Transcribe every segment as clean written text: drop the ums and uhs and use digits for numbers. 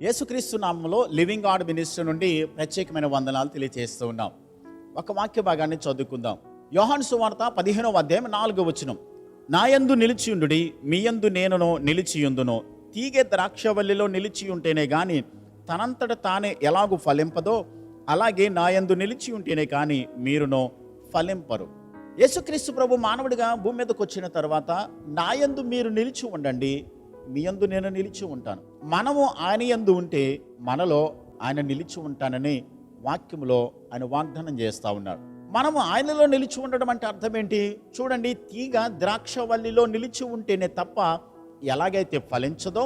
యేసుక్రీస్తు నామములో living God ministry నుండి ప్రత్యేకమైన వందనాలు తెలియజేస్తూ ఉన్నాం. ఒక వాక్య భాగాన్ని చదువుకుందాం. యోహాను సువార్త 15వ అధ్యాయం 4వ వచనం. నాయందు నిలిచియుండుడి, మీయందు నేనును నిలిచియుందును. తీగె ద్రాక్షవల్లిలో నిలిచి ఉంటేనే గాని తనంతట తానే ఎలాగూ ఫలింపదో, అలాగే నాయందు నిలిచి ఉంటేనే కానీ మీరును ఫలింపరు. యేసుక్రీస్తు ప్రభు మానవుడిగా భూమి మీదకి వచ్చిన తర్వాత నాయందు మీరు నిలిచి ఉండండి, మీ యందు నేను నిలిచి ఉంటాను. మనము ఆయన యందు ఉంటే మనలో ఆయన నిలిచి ఉంటానని వాక్యములో ఆయన వాగ్దానం చేస్తూ ఉన్నాడు. మనము ఆయనలో నిలిచి ఉండడం అంటే అర్థం ఏంటి? చూడండి, తీగ ద్రాక్షవల్లిలో నిలిచి ఉంటేనే తప్ప ఎలాగైతే ఫలించదో,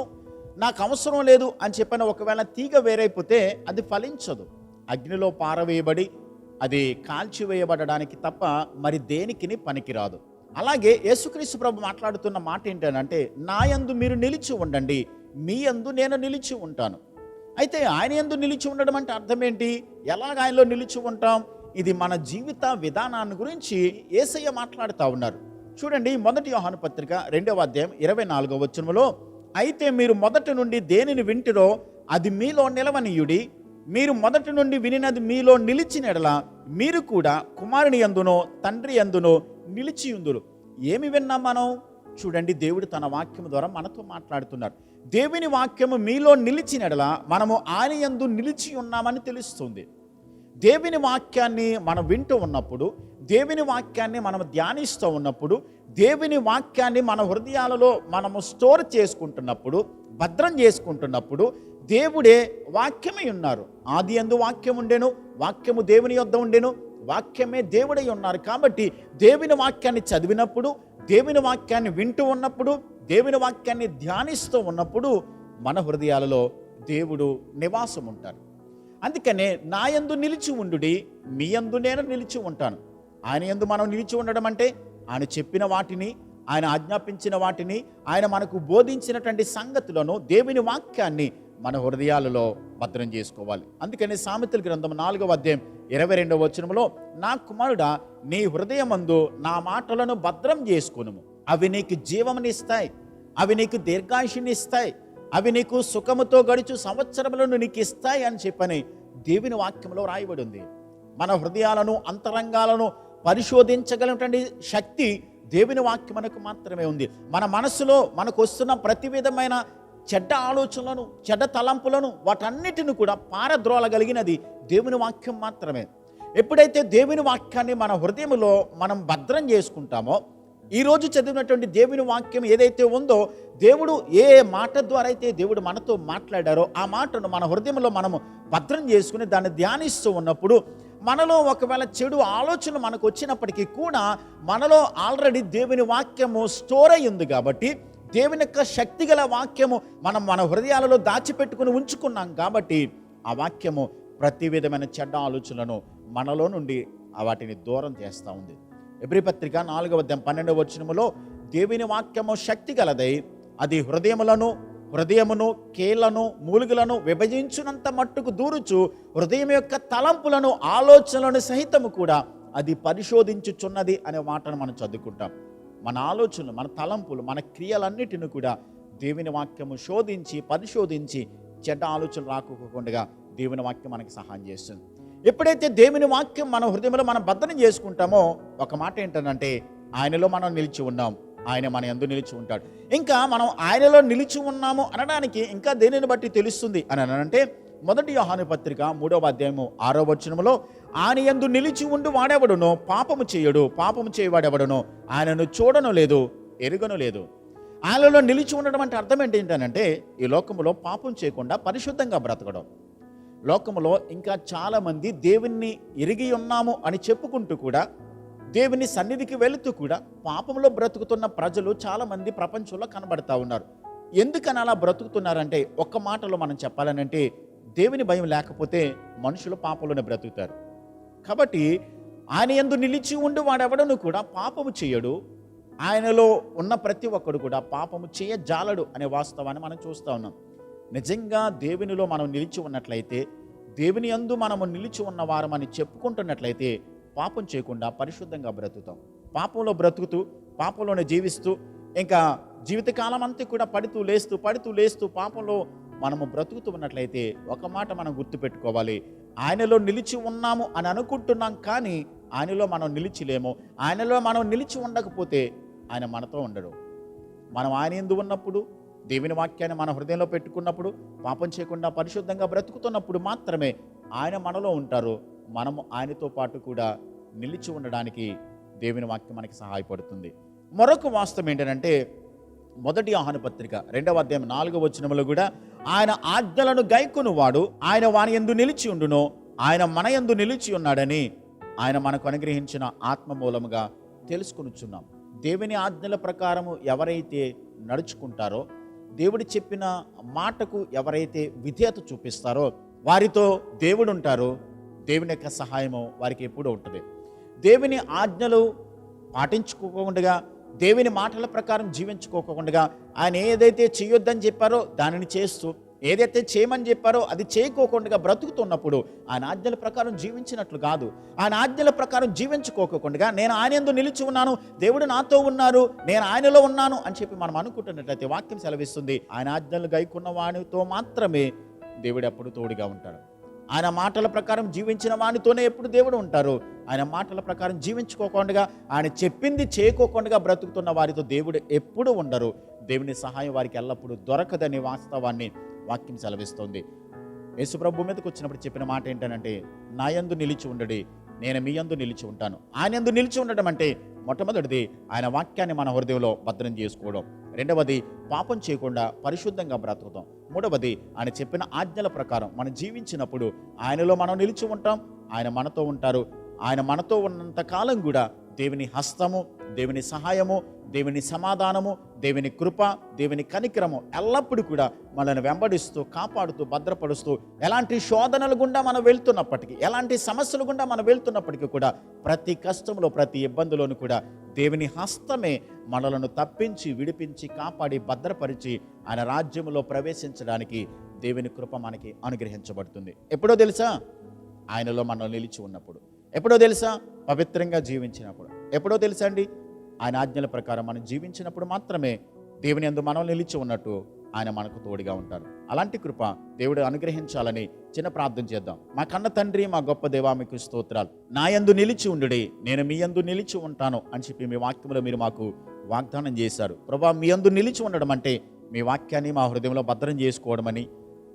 నాకు అవసరం లేదు అని చెప్పిన ఒకవేళ తీగ వేరైపోతే అది ఫలించదు. అగ్నిలో పారవేయబడి అది కాల్చివేయబడడానికి తప్ప మరి దేనికిని పనికిరాదు. అలాగే యేసుక్రీస్తు ప్రభు మాట్లాడుతున్న మాట ఏంటంటే, నా యందు మీరు నిలిచి ఉండండి, మీ యందు నేను నిలిచి ఉంటాను. అయితే ఆయన యందు నిలిచి ఉండడం అంటే అర్థం ఏంటి? ఎలాగ ఆయనలో నిలిచి ఉంటాం? ఇది మన జీవిత విధానాన్ని గురించి యేసయ్య మాట్లాడుతూ ఉన్నారు. చూడండి, 1 యోహాను పత్రిక 2వ అధ్యాయం 24వ వచనములో, అయితే మీరు మొదటి నుండి దేనిని వింటిరో అది మీలో నిలవనీయుడి, మీరు మొదటి నుండి వినినది మీలో నిలిచిన ఎడల మీరు కూడా కుమారుని యందునో తండ్రి యందునో నిలిచియుందురు. ఏమి విన్నాం మనం? చూడండి, దేవుడు తన వాక్యం ద్వారా మనతో మాట్లాడుతున్నారు. దేవుని వాక్యము మీలో నిలిచిన ఎడల మనము ఆయన యందు నిలిచి ఉన్నామని తెలుస్తుంది. దేవుని వాక్యాన్ని మనం వింటూ ఉన్నప్పుడు, దేవుని వాక్యాన్ని మనం ధ్యానిస్తూ ఉన్నప్పుడు, దేవుని వాక్యాన్ని మన హృదయాలలో మనము స్టోర్ చేసుకుంటున్నప్పుడు, భద్రం చేసుకుంటున్నప్పుడు దేవుడే వాక్యమై ఉన్నారు. ఆది యందు వాక్యం ఉండెను, వాక్యము దేవుని యొద్ద ఉండెను, వాక్యమే దేవుడై ఉన్నారు. కాబట్టి దేవుని వాక్యాన్ని చదివినప్పుడు, దేవుని వాక్యాన్ని వింటూ ఉన్నప్పుడు, దేవుని వాక్యాన్ని ధ్యానిస్తూ ఉన్నప్పుడు మన హృదయాలలో దేవుడు నివాసం ఉంటారు. అందుకనే నా యందు నిలిచి ఉండుడి, మీ యందు నేను నిలిచి ఉంటాను. ఆయన యందు మనం నిలిచి ఉండడం అంటే ఆయన చెప్పిన వాటిని, ఆయన ఆజ్ఞాపించిన వాటిని, ఆయన మనకు బోధించినటువంటి సంగతులను, దేవుని వాక్యాన్ని మన హృదయాలలో భద్రం చేసుకోవాలి. అందుకని సామెతల గ్రంథం 4వ అధ్యాయం 22వ వచనములో, నా కుమారుడా నీ హృదయమందు నా మాటలను భద్రం చేసుకొనుము, అవి నీకు జీవమునిస్తాయి, అవి నీకు దీర్ఘాయుష్నిస్తాయి, అవి నీకు సుఖముతో గడుచు సంవత్సరములను నీకు ఇస్తాయి అని చెప్పని దేవుని వాక్యంలో రాయబడి ఉంది. మన హృదయాలను, అంతరంగాలను పరిశోధించగలిగినటువంటి శక్తి దేవుని వాక్యం మనకు మాత్రమే ఉంది. మన మనసులో మనకు వస్తున్న ప్రతి విధమైన చెడ్డ ఆలోచనలను, చెడ్డ తలంపులను, వాటన్నిటిని కూడా పారద్రోలగలిగినది దేవుని వాక్యం మాత్రమే. ఎప్పుడైతే దేవుని వాక్యాన్ని మన హృదయంలో మనం భద్రం చేసుకుంటామో, ఈరోజు చదివినటువంటి దేవుని వాక్యం ఏదైతే ఉందో, దేవుడు ఏ మాట ద్వారా అయితే దేవుడు మనతో మాట్లాడారో ఆ మాటను మన హృదయంలో మనము భద్రం చేసుకుని దాన్ని ధ్యానిస్తూ ఉన్నప్పుడు, మనలో ఒకవేళ చెడు ఆలోచన మనకు వచ్చినప్పటికీ కూడా మనలో ఆల్రెడీ దేవుని వాక్యము స్టోర్ అయి ఉంది. కాబట్టి దేవుని యొక్క శక్తి గల వాక్యము మనం మన హృదయాలలో దాచిపెట్టుకుని ఉంచుకున్నాం. కాబట్టి ఆ వాక్యము ప్రతి విధమైన చెడ్డ ఆలోచనలను మనలో నుండి వాటిని దూరం చేస్తూ ఉంది. ఎబ్రీ పత్రిక 4వ అధ్యాయం 12వ వచనములో, దేవుని వాక్యము శక్తి గలదై అది హృదయమును కీళ్లను మూలుగులను విభజించునంత మట్టుకు దూరుచు హృదయం యొక్క తలంపులను ఆలోచనలను సహితము కూడా అది పరిశోధించుచున్నది అనే మాటను మనం చదువుకుంటాం. మన ఆలోచనలు, మన తలంపులు, మన క్రియలన్నిటిని కూడా దేవుని వాక్యము శోధించి పరిశోధించి చెడ్డ ఆలోచనలు రాకోకుండా దేవుని వాక్యం మనకి సహాయం చేస్తుంది. ఎప్పుడైతే దేవుని వాక్యం మన హృదయంలో మనం భద్రం చేసుకుంటామో, ఒక మాట ఏంటంటే ఆయనలో మనం నిలిచి ఉన్నాం, ఆయన మన యందు నిలిచి ఉంటాడు. ఇంకా మనం ఆయనలో నిలిచి ఉన్నాము అనడానికి ఇంకా దేనిని బట్టి తెలుస్తుంది అని అంటే, 1 యోహాను పత్రిక 3వ అధ్యాయము 6వ వచనములో, ఆయన యందు నిలిచి ఉండి వాడెవడునో పాపము చేయడు, పాపము చేయవాడెవడునో ఆయనను చూడను లేదు, ఎరుగను లేదు. ఆయనలో నిలిచి ఉండడం అంటే అర్థం ఏంటంటే, ఈ లోకములో పాపం చేయకుండా పరిశుద్ధంగా బ్రతకడం. లోకములో ఇంకా చాలామంది దేవుణ్ణి ఎరిగి ఉన్నాము అని చెప్పుకుంటూ కూడా, దేవుని సన్నిధికి వెళుతూ కూడా పాపంలో బ్రతుకుతున్న ప్రజలు చాలామంది ప్రపంచంలో కనబడతా ఉన్నారు. ఎందుకని అలా బ్రతుకుతున్నారంటే, ఒక్క మాటలో మనం చెప్పాలనంటే, దేవుని భయం లేకపోతే మనుషులు పాపంలోనే బ్రతుకుతారు. కాబట్టి ఆయన యందు నిలిచి ఉండి వాడెవడను కూడా పాపము చేయడు, ఆయనలో ఉన్న ప్రతి ఒక్కడు కూడా పాపము చేయజాలడు అనే వాస్తవాన్ని మనం చూస్తూ ఉన్నాం. నిజంగా దేవునిలో మనం నిలిచి ఉన్నట్లయితే, దేవుని యందు మనము నిలిచి ఉన్నవారమని చెప్పుకుంటున్నట్లయితే పాపం చేయకుండా పరిశుద్ధంగా బ్రతుకుతాం. పాపంలో బ్రతుకుతూ పాపంలోనే జీవిస్తూ ఇంకా జీవితకాలం అంతా కూడా పడుతూ లేస్తూ పాపంలో మనము బ్రతుకుతూ ఉన్నట్లయితే ఒక మాట మనం గుర్తుపెట్టుకోవాలి, ఆయనలో నిలిచి ఉన్నాము అని అనుకుంటున్నాం, కానీ ఆయనలో మనం నిలిచిలేము. ఆయనలో మనం నిలిచి ఉండకపోతే ఆయన మనతో ఉండడు. మనం ఆయన యందు ఉన్నప్పుడు, దేవుని వాక్యాన్ని మన హృదయంలో పెట్టుకున్నప్పుడు, పాపం చేయకుండా పరిశుద్ధంగా బ్రతుకుతున్నప్పుడు మాత్రమే ఆయన మనలో ఉంటారు. మనము ఆయనతో పాటు కూడా నిలిచి ఉండడానికి దేవుని వాక్యం మనకి సహాయపడుతుంది. మరొక వాస్తవం ఏంటంటే, మొదటి యోహాను పత్రిక 2వ అధ్యాయం 4వ వచనములో కూడా ఆయన ఆజ్ఞలను గైకొనువాడు ఆయన వాని యందు నిలిచి ఉండునో, ఆయన మన యందు నిలిచి ఉన్నాడని ఆయన మనకు అనుగ్రహించిన ఆత్మ మూలముగా తెలుసుకొనుచున్నాం. దేవుని ఆజ్ఞల ప్రకారము ఎవరైతే నడుచుకుంటారో, దేవుడు చెప్పిన మాటకు ఎవరైతే విధేయత చూపిస్తారో వారితో దేవుడు ఉంటారో, దేవుని యొక్క సహాయము వారికి ఎప్పుడూ ఉంటుంది. దేవుని ఆజ్ఞలు పాటించుకోకుండా, దేవుని మాటల ప్రకారం జీవించుకోకుండా, ఆయన ఏదైతే చేయొద్దని చెప్పారో దానిని చేస్తూ, ఏదైతే చేయమని చెప్పారో అది చేయకోకుండా బ్రతుకుతున్నప్పుడు ఆయన ఆజ్ఞల ప్రకారం జీవించినట్లు కాదు. ఆయన ఆజ్ఞల ప్రకారం జీవించుకోకుండా నేను ఆయన యందు నిలిచి ఉన్నాను, దేవుడు నాతో ఉన్నారు, నేను ఆయనలో ఉన్నాను అని చెప్పి మనం అనుకుంటున్నట్లయితే వాక్యం సెలవిస్తుంది, ఆయన ఆజ్ఞలు గైకున్న వానితో మాత్రమే దేవుడు ఎప్పుడు తోడుగా ఉంటాడు. ఆయన మాటల ప్రకారం జీవించిన వానితోనే ఎప్పుడు దేవుడు ఉంటారు. ఆయన మాటల ప్రకారం జీవించుకోకుండా, ఆయన చెప్పింది చేయకోకుండా బ్రతుకుతున్న వారితో దేవుడు ఎప్పుడు ఉండరు. దేవుని సహాయం వారికి ఎల్లప్పుడూ దొరకదనే వాస్తవాన్ని వాక్యం సెలవిస్తుంది. యేసు ప్రభు మీదకి వచ్చినప్పుడు చెప్పిన మాట ఏంటంటే, నా యందు నిలిచి ఉండడి, నేను మీ యందు నిలిచి ఉంటాను. ఆయన యందు నిలిచి ఉండడం అంటే మొట్టమొదటిది ఆయన వాక్యాన్ని మన హృదయంలో భద్రం చేసుకోవడం, రెండవది పాపం చేయకుండా పరిశుద్ధంగా బ్రతుకుతాం, మూడవది ఆయన చెప్పిన ఆజ్ఞల ప్రకారం మనం జీవించినప్పుడు ఆయనలో మనం నిలిచి ఉంటాం, ఆయన మనతో ఉంటారు. ఆయన మనతో ఉన్నంత కాలం కూడా దేవుని హస్తము, దేవుని సహాయము, దేవుని సమాధానము, దేవుని కృప, దేవుని కనికరము ఎల్లప్పుడూ కూడా మనల్ని వెంబడిస్తూ, కాపాడుతూ, భద్రపరుస్తూ, ఎలాంటి శోధనల గుండా మనం వెళ్తున్నప్పటికీ, ఎలాంటి సమస్యల గుండా మనం వెళ్తున్నప్పటికీ కూడా ప్రతి కష్టంలో, ప్రతి ఇబ్బందిలోనూ కూడా దేవుని హస్తమే మనలను తప్పించి, విడిపించి, కాపాడి, భద్రపరిచి ఆయన రాజ్యంలో ప్రవేశించడానికి దేవుని కృప మనకి అనుగ్రహించబడుతుంది. ఎప్పుడో తెలుసా? ఆయనలో మనం నిలిచి ఉన్నప్పుడు. ఎప్పుడో తెలుసా? పవిత్రంగా జీవించినప్పుడు. ఎప్పుడో తెలుసా అండి? ఆయన ఆజ్ఞల ప్రకారం మనం జీవించినప్పుడు మాత్రమే దేవుని యందు మనం నిలిచి ఉన్నట్టు ఆయన మనకు తోడుగా ఉంటారు. అలాంటి కృప దేవుడు అనుగ్రహించాలని చిన్న ప్రార్థన చేద్దాం. మా కన్న తండ్రి, మా గొప్ప దేవా, మీకు స్తోత్రాలు. నా యందు నిలిచి ఉండుడి, నేను మీ యందు నిలిచి ఉంటాను అని చెప్పి మీ వాక్యంలో మీరు మాకు వాగ్దానం చేశారు. ప్రభా, మీ యందు నిలిచి ఉండడం అంటే మీ వాక్యాన్ని మా హృదయంలో భద్రం చేసుకోవడమని,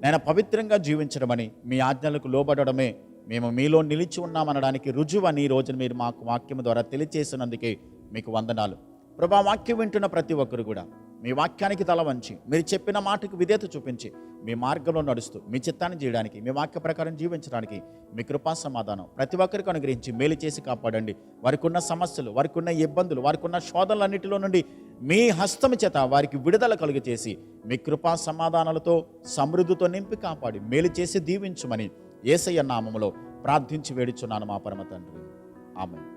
నేను పవిత్రంగా జీవించడమని, మీ ఆజ్ఞలకు లోబడమే మేము మీలో నిలిచి ఉన్నామనడానికి రుజువని ఈ రోజున మీరు మాకు వాక్యం ద్వారా తెలియచేసినందుకే మీకు వందనాలు. ప్రభా, వాక్యం వింటున్న ప్రతి ఒక్కరు కూడా మీ వాక్యానికి తల వంచి, మీరు చెప్పిన మాటకు విధేయత చూపించి, మీ మార్గంలో నడుస్తూ మీ చిత్తాన్ని చేయడానికి, మీ వాక్య ప్రకారం జీవించడానికి మీ కృపా సమాధానం ప్రతి ఒక్కరికి అనుగ్రహించి మేలు చేసి కాపాడండి. వారికి ఉన్న సమస్యలు, వారికి ఉన్న ఇబ్బందులు, వారికి ఉన్న శోధనలన్నిటిలో నుండి మీ హస్తము చేత వారికి విడుదల కలుగ చేసి, మీ కృపా సమాధానాలతో సమృద్ధితో నింపి కాపాడి మేలు చేసి దీవించుమని యేసయ్య నామములో ప్రార్థించి వేడుచున్నాను మా పరమ తండ్రి. ఆమేన్.